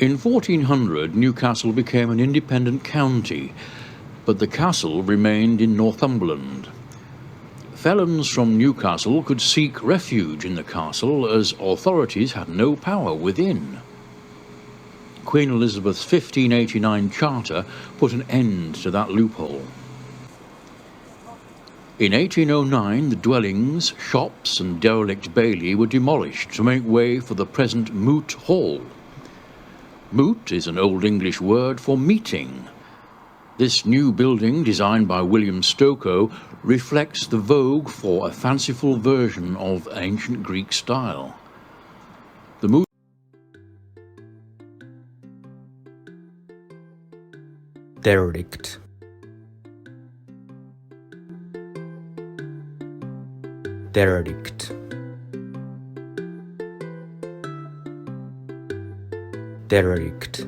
In 1400, Newcastle became an independent county, but the castle remained in Northumberland. Felons from Newcastle could seek refuge in the castle as authorities had no power within. Queen Elizabeth's 1589 charter put an end to that loophole. In 1809, the dwellings, shops and derelict bailey were demolished to make way for the present Moot Hall. Moot is an Old English word for meeting. This new building, designed by William Stokoe, reflects the vogue for a fanciful version of ancient Greek style. The Moot Derelict. Derelict. Derelict.